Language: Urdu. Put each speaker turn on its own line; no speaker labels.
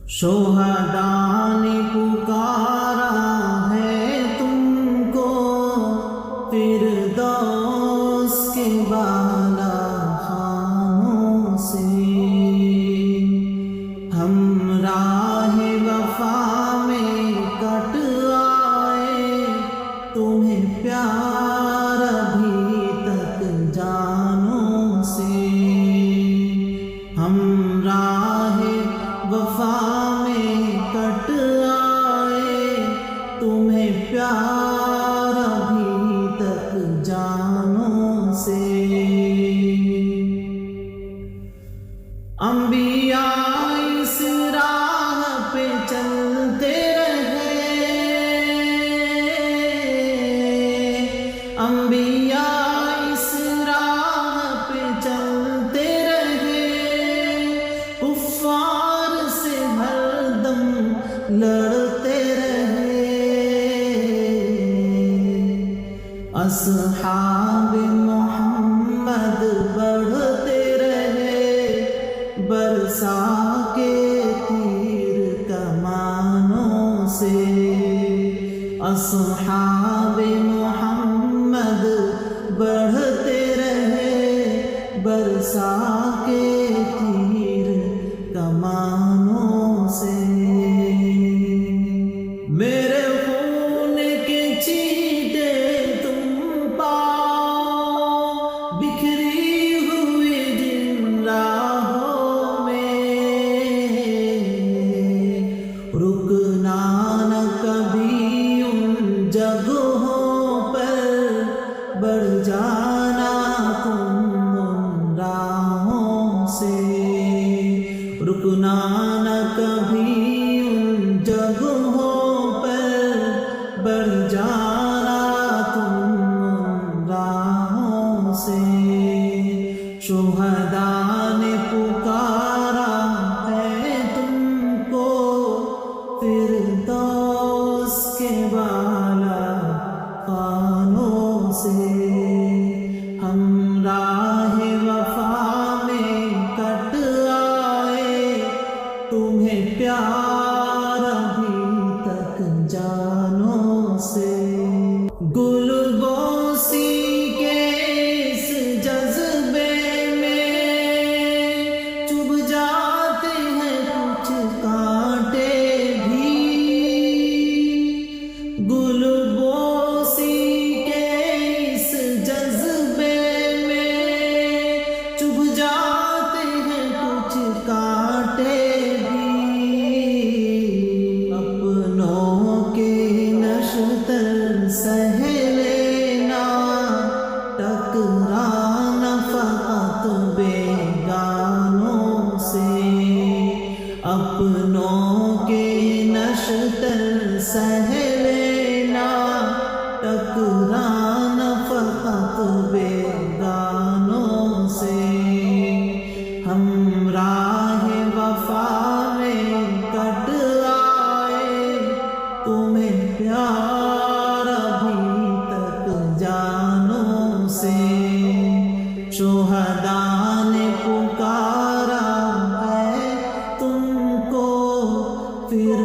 شہداء نے پکارا ہے تم کو فردوس کے بالا خانوں سے، ہم راہ وفا میں کٹ آئے تمہیں پیار ابھی تک جانوں سے، ہم راہ وفا میں کٹ آئے تمہیں پیار ابھی تک جانوں سے۔ انبیاء اس راہ پہ چلتے رہے، انبیاء اس راہ پہ چلتے رہے، کفار سے ہر دم لڑتے رہے، اصحاب محمد بڑھتے رہے، برسا کے تیر کمانوں سے، اصحاب محمد بڑھتے رہے، برسا کے تیر کمانوں سے۔ میرے خون کے چیٹے تم پاؤ بکھری ہوئی جن راہوں میں، رکنا نہ کبھی ان جگہوں پر، بڑھ جانا تم ان راہوں سے، رکنا نہ کبھی ان جگہوں پر، بڑھ جانا تم ان راہوں سے۔ شہداء نے پکارا ہے تم کو فردوس کے بالا خانوں سے، ہم راہ وفا میں کٹ آئے تمہیں پیار ابھی تک جانوں سے۔ گل بوسی کے اس جذبے میں چبھ جاتے ہیں کچھ کانٹے بھی، گل بوسی کے اس جذبے میں چبھ جاتے ہیں کچھ کانٹے بھی، اپنوں کے نشتر سہ لینا، ٹکرانا فقط بیگانوں سے، اپنوں کے نشتر سہ لینا، ٹکرانا فقط بیگانوں سے، ہم راہ وفا میں کٹ آئے تمہیں پیار ابھی تک جانوں سے۔ شہداء نے پکارا ہے تم کو پھر